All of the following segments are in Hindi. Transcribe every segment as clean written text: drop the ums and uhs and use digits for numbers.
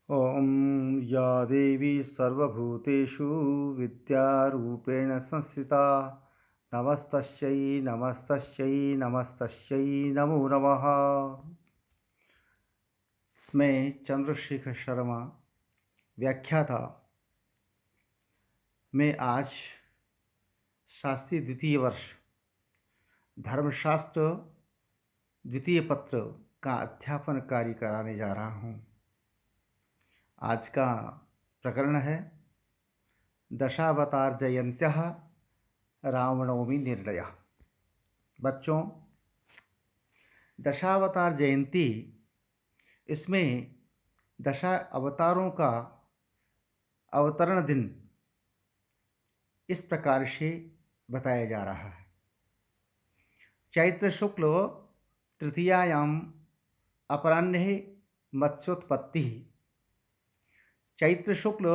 ॐ या देवी सर्वभूतेषु विद्यारूपेण संस्थिता नमस्तस्यै नमस्तस्यै नमस्तस्यै नमो नमः। मैं चंद्रशेखर शर्मा व्याख्याता। मैं आज शास्त्री द्वितीय वर्ष धर्मशास्त्र द्वितीय पत्र का अध्यापन कार्य कराने जा रहा हूँ। आज का प्रकरण है दशावतार जयंत्यः रामनवमी निर्णयः। बच्चों, दशावतार जयंती, इसमें दशा अवतारों का अवतरण दिन इस प्रकार से बताया जा रहा है। चैत्र शुक्ल तृतीयायाम अपराह्ने मत्स्योत्पत्ति। चैत्र शुक्ल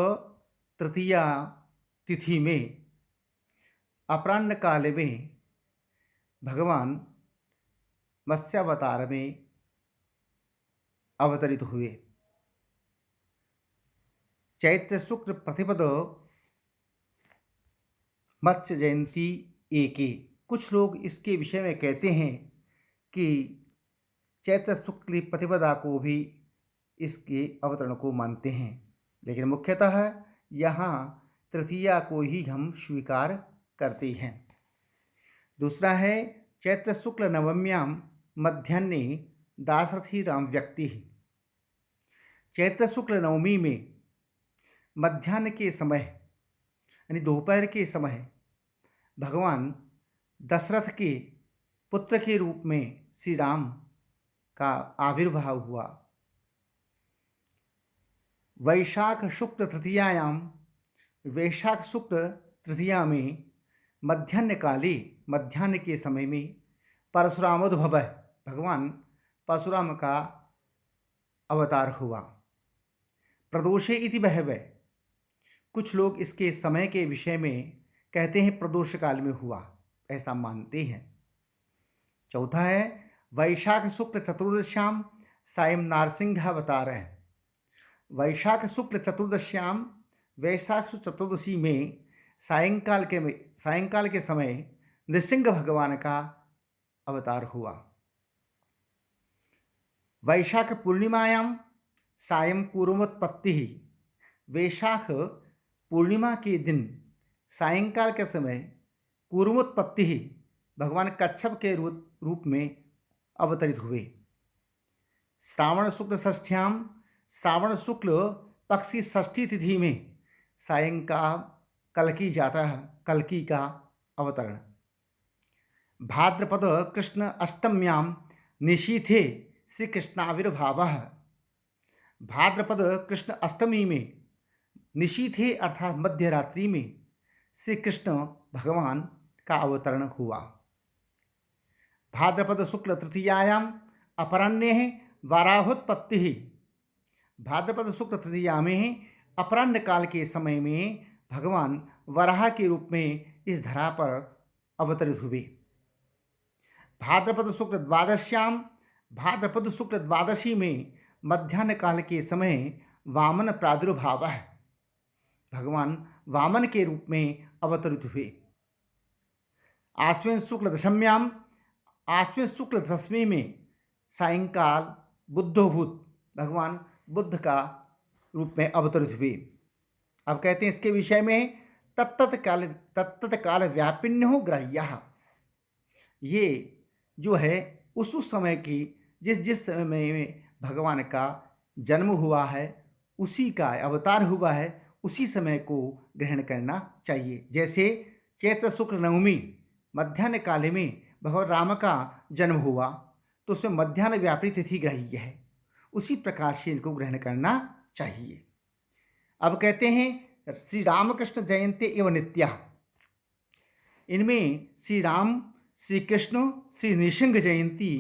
तृतीया तिथि में अपराह्न काल में भगवान मत्स्यावतार में अवतरित हुए। चैत्र शुक्ल प्रतिपद मत्स्य जयंती एके। कुछ लोग इसके विषय में कहते हैं कि चैत्र शुक्ल प्रतिपदा को भी इसके अवतरण को मानते हैं, लेकिन मुख्यतः यहाँ तृतीया को ही हम स्वीकार करते हैं। दूसरा है चैत्र शुक्ल नवम्याम मध्याह्ने दाशरथी राम व्यक्ति। चैत्र शुक्ल नवमी में मध्याह्न के समय यानी दोपहर के समय भगवान दशरथ के पुत्र के रूप में श्री राम का आविर्भाव हुआ। वैशाख शुक्ल तृतीयायाम, वैशाख शुक्ल तृतीया में मध्याह्न काले, मध्याह्न के समय में परशुरामोद्भव, भगवान परशुराम का अवतार हुआ। प्रदोषे इति बहवः। कुछ लोग इसके समय के विषय में कहते हैं प्रदोष काल में हुआ, ऐसा मानते हैं। चौथा है वैशाख शुक्ल चतुर्दश्याम सायं नारसिंह अवतार है। वैशाख शुक्ल चतुर्दश्याम, वैशाख चतुर्दशी में सायंकाल के समय नृसिंह भगवान का अवतार हुआ। वैशाख पूर्णिमायाम सायं कूर्मोत्पत्ति। वैशाख पूर्णिमा के दिन सायंकाल के समय कूर्मोत्पत्ति भगवान कच्छप के रूप में अवतरित हुए। श्रावण शुक्ल षष्ठ्याम, श्रावण शुक्ल पक्ष की षष्ठी तिथि में सायंकाल कल्की का अवतरण। भाद्रपद कृष्ण अष्टम्याम निशीथे श्री कृष्णाविर्भावः। भाद्रपद कृष्ण अष्टमी में निशीथे अर्थात मध्य रात्रि में श्री कृष्ण भगवान का अवतरण हुआ। भाद्रपद शुक्ल तृतीयायाम अपराह्ने वाराहोत्पत्ति। भाद्रपद शुक्ल तृतीया में अपराह्न काल के समय में भगवान वराह के रूप में इस धरा पर अवतरित हुए। भाद्रपद शुक्ल द्वादश्याम, भाद्रपद शुक्ल द्वादशी में मध्याह्न काल के समय वामन प्रादुर्भाव है, भगवान वामन के रूप में अवतरित हुए। आश्विन शुक्ल दशम्याम, आश्विन शुक्ल दशमी में सायंकाल बुद्धोभूत, भगवान बुद्ध का रूप में अवतरित हुए। अब कहते हैं इसके विषय में तत्त काल व्यापिन्यो ग्राह्यः। ये जो है उस समय की जिस समय में भगवान का जन्म हुआ है, उसी का अवतार हुआ है, उसी समय को ग्रहण करना चाहिए। जैसे चैत्र शुक्ल नवमी मध्याह्न काल में भगवान राम का जन्म हुआ तो उसमें मध्याह्न व्यापी तिथि ग्राह्य है, उसी प्रकार से इनको ग्रहण करना चाहिए। अब कहते हैं श्री रामकृष्ण जयंती एवं नित्या। इनमें श्री राम, श्री कृष्ण, श्री नृसिंह जयंती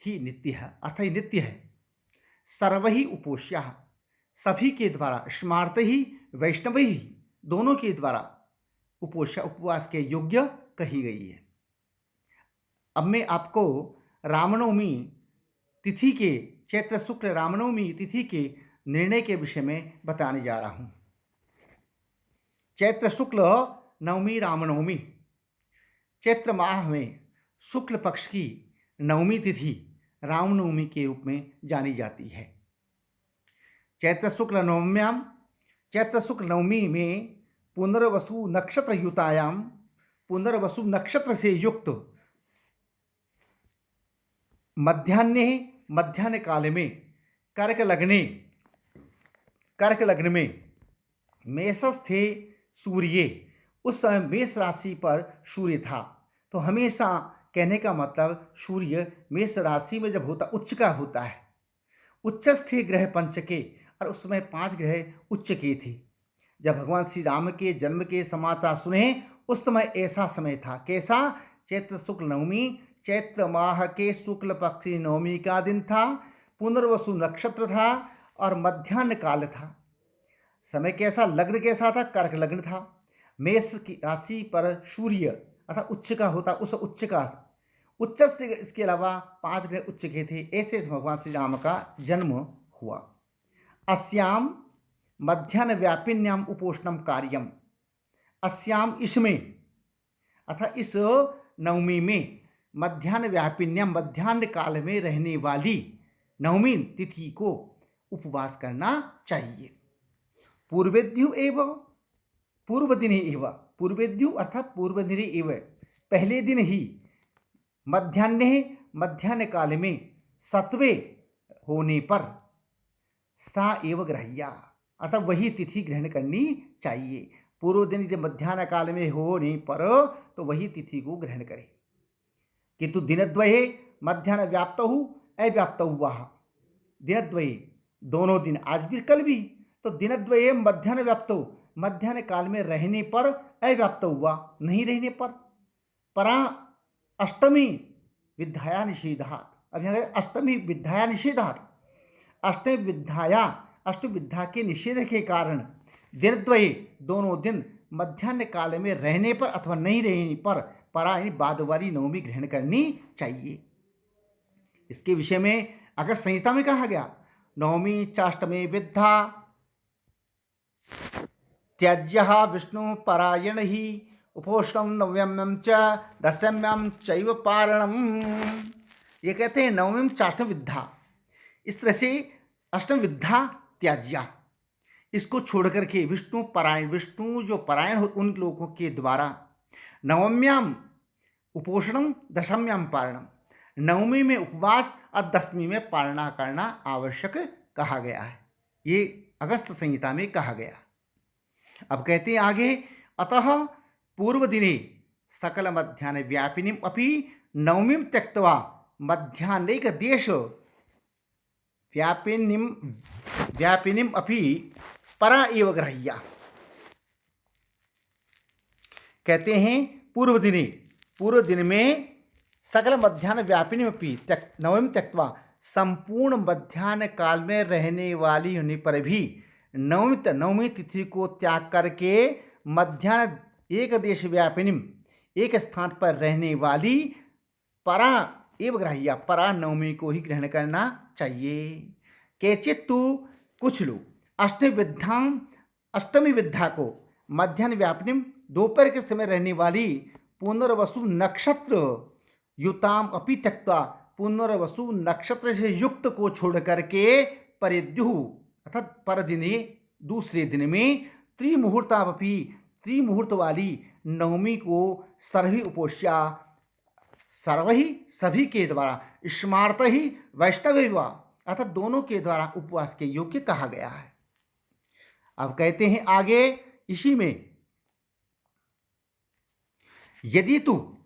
ही नित्य है, अर्थात नित्य है। सर्व ही उपोष्या, सभी के द्वारा, स्मार्त ही वैष्णव ही, दोनों के द्वारा उपवास के योग्य कही गई है। अब मैं आपको रामनवमी तिथि के, चैत्र शुक्ल रामनवमी तिथि के निर्णय के विषय में बताने जा रहा हूँ। चैत्र शुक्ल नवमी रामनवमी। चैत्र माह में शुक्ल पक्ष की नवमी तिथि रामनवमी के रूप में जानी जाती है। चैत्र शुक्ल नवमी में पुनर्वसु नक्षत्र युतायाम, पुनर्वसु नक्षत्र से युक्त मध्याह्न काल में कर्क लग्न में मेषस्थे सूर्य, उस समय मेष राशि पर सूर्य था। तो हमेशा कहने का मतलब सूर्य मेष राशि में जब होता उच्च का होता है। उच्चस्थे ग्रह पंचके, और उस समय 5 ग्रह उच्च के थे। जब भगवान श्री राम के जन्म के समाचार सुने उस समय ऐसा समय था। कैसा? चैत्र शुक्ल नवमी, चैत्र माह के शुक्ल पक्षी नवमी का दिन था, पुनर्वसु नक्षत्र था और मध्याह्न काल था। समय कैसा? लग्न कैसा था? कर्क लग्न था। मेष की राशि पर सूर्य अर्थात उच्च का होता, उस उच्च का उच्च से इसके अलावा 5 ग्रह उच्च के थे। ऐसे भगवान श्री राम का जन्म हुआ। अस्याम मध्याह्न व्यापिन्याम उपोष्णम कार्यम। अस्याम, इसमें अर्थात इस नवमी में मध्याह्न व्यापिन्याम, मध्याह्न काल में रहने वाली नवमी तिथि को उपवास करना चाहिए। पूर्वेद्यु एव, पूर्व दिने एव, पूर्वेद्यु अर्थात पूर्व दिने एव, पहले दिन ही मध्याह्न काल में सत्वे होने पर सा एव ग्रह्या, अर्थात वही तिथि ग्रहण करनी चाहिए। पूर्व दिन यदि मध्याह्न काल में होने पर तो वही तिथि को ग्रहण करें। किंतु दिनद्वये मध्याह्न व्याप्तौ अव्याप्तौ वाह, दिनद्वये दोनों दिन, आज भी कल भी, तो दिनद्वये मध्याह्न व्याप्तौ, मध्याह्न काल में रहने पर अव्याप्त हुआ, नहीं रहने पर परा अष्टमी विद्याया निषेधात्। अब यहाँ अष्टमी विद्याया निषेधात्, अष्टमी विद्या के निषेध के कारण दिनद्वये दोनों दिन मध्याह्न काल में रहने पर अथवा नहीं रहने पर परा यानी बाद वाली नवमी ग्रहण करनी चाहिए। इसके विषय में अगर संहिता में कहा गया नवमी चाष्टमी विद्या त्याज्य विष्णु परायण ही उपोष्णम नवम्यम च दशम्यम चैव पारणम। ये कहते हैं नवमी चाष्टम विद्या, इस तरह से अष्टम विद्या त्याज्या, इसको छोड़ करके विष्णु परायण, विष्णु जो परायण हो उन लोगों के द्वारा नवम्याम उपोषणम दशम्याम पारणम, नवमी में उपवास और दशमी में पारणा करना आवश्यक कहा गया है। ये अगस्त संहिता में कहा गया। अब कहते हैं आगे, अतः पूर्व दिने सकल मध्याह्न व्यापिनीम अपि नवमीं त्यक्त्वा मध्याह्नैक देश व्यापिनीम अपि परा एव ग्रह्या। कहते हैं पूर्व दिन में सकल मध्याह्न व्यापिनी अपि नवमी त्यक्त्वा, संपूर्ण मध्याह्न काल में रहने वाली होने पर भी नवमी तिथि को त्याग करके मध्याह्न एक देश व्यापिनी, एक स्थान पर रहने वाली परा एव ग्रह्या, परा नवमी को ही ग्रहण करना चाहिए। केचित तु, कुछ लोग अष्टमी विद्या को मध्याह्न व्यापिनी दोपहर के समय रहने वाली पुनर्वसु नक्षत्र युताम अपि त्यक्त्वा, पुनर्वसु नक्षत्र से युक्त को छोड़ करके परिद्यु अर्थात पर दिने दूसरे दिन में त्रिमुहूर्तावपि, त्रिमुहूर्त वाली नवमी को सर्वि उपोष्या, सर्वहि सभी के द्वारा, स्मार्त ही वैष्णव अर्थात दोनों के द्वारा उपवास के योग्य कहा गया है। अब कहते हैं आगे इसी में, यदि तू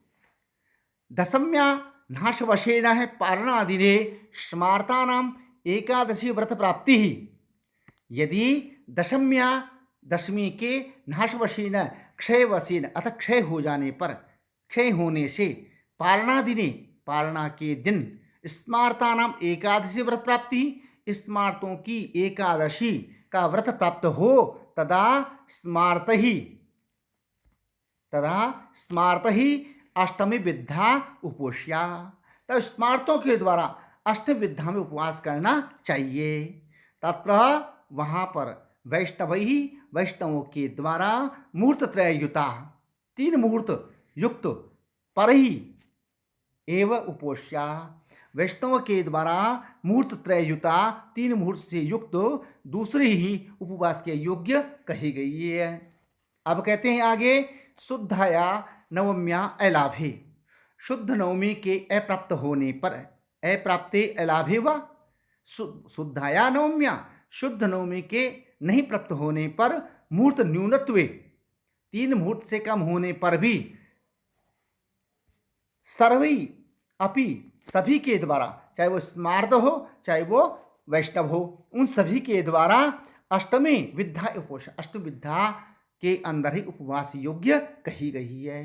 दशम्या नाशवशेन है पारणादिने स्मार्तानाम एकादशी व्रत प्राप्ति ही, यदि दशमी के नाशवशेन क्षयवशेन अतः क्षय हो जाने पर, क्षय होने से पारणादिने पारणा के दिन स्मार्तानाम एकादशी व्रत प्राप्ति, स्मार्तों की एकादशी का व्रत प्राप्त हो, तदा स्मार्त ही अष्टमी विद्या उपोष्या, तब स्मार्तों के द्वारा अष्टमी विद्या में उपवास करना चाहिए। तत्र वहाँ पर वैष्णवैः वैष्णवों के द्वारा मुहूर्तत्रययुता 3 मुहूर्त युक्त पर ही एव उपोष्या वैष्णव के द्वारा मुहूर्त त्रययुता 3 मुहूर्त से युक्त दूसरे ही उपवास के योग्य कही गई है। अब कहते हैं आगे शुद्धाया नवम्या अलाभे शुद्ध नवमी के अप्राप्त होने पर अप्राप्ते अलाभे व शुद्धाया नवम्या शुद्ध नवमी के नहीं प्राप्त होने पर मुहूर्त न्यूनत्वे 3 मुहूर्त से कम होने पर भी सर्वै अपि सभी के द्वारा चाहे वो स्मार्त हो चाहे वो वैष्णव हो उन सभी के द्वारा अष्टमी विद्या उपोषण अष्टविद्या के अंदर ही उपवास योग्य कही गई है।